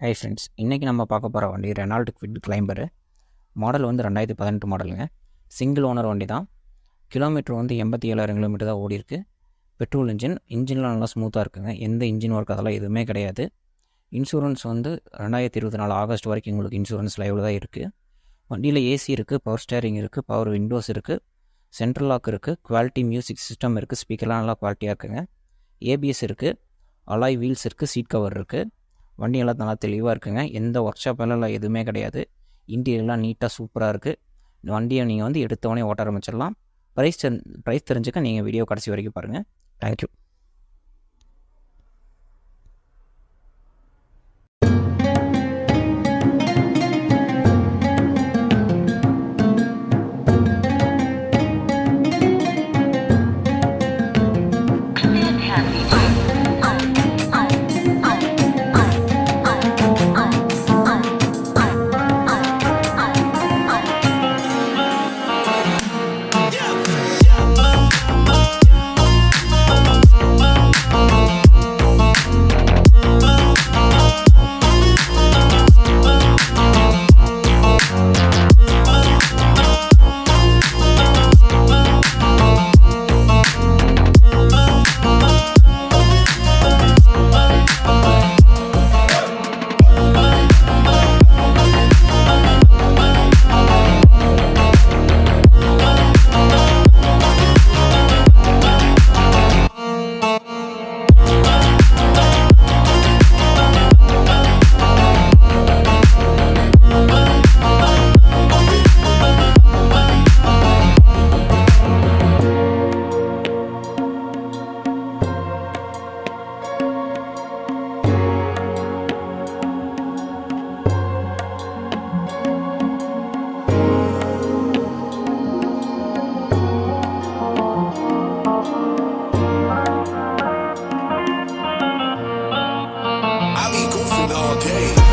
Hi friends, இன்றைக்கி நம்ம பார்க்க போகிற வண்டி ரெனால்ட் குவிட் கிளைம்பரு. மாடல் வந்து 2018 மாடலுங்க. சிங்கிள் ஓனர் வண்டி தான். கிலோமீட்டர் வந்து 87,000 கிலோமீட்டர் தான் ஓடிருக்கு. பெட்ரோல் இன்ஜின்லாம் நல்லா ஸ்மூத்தாக இருக்குங்க. எந்த இன்ஜின் ஒர்க் அதெல்லாம் எதுவுமே கிடையாது. இன்சூரன்ஸ் வந்து 2024 ஆகஸ்ட் வரைக்கும் உங்களுக்கு இன்சூரன்ஸ் லைவில் தான் இருக்குது. வண்டியில் ஏசி இருக்குது, பவர் ஸ்டேரிங் இருக்குது, பவர் விண்டோஸ் இருக்குது, சென்ட்ரல் லாக் இருக்குது, குவாலிட்டி மியூசிக் சிஸ்டம் இருக்குது, ஸ்பீக்கர்லாம் நல்லா குவாலிட்டியாக இருக்குங்க. ஏபிஎஸ் இருக்குது, அலாய் வீல்ஸ் இருக்குது, சீட் கவர் இருக்குது. வண்டி எல்லாம் நல்லா தெளிவாக இருக்குங்க. எந்த ஒர்க் ஷாப் எல்லாம் எதுவுமே கிடையாது. இன்டீரியர்லாம் நீட்டாக சூப்பராக இருக்குது. இந்த வண்டியை நீங்கள் வந்து எடுத்தவொடனே ஓட்ட ஆரம்பிச்சிடலாம். ப்ரைஸ் தெரிஞ்சுக்க நீங்கள் வீடியோ கடைசி வரைக்கும் பாருங்கள். Thank you. I be goofing all day.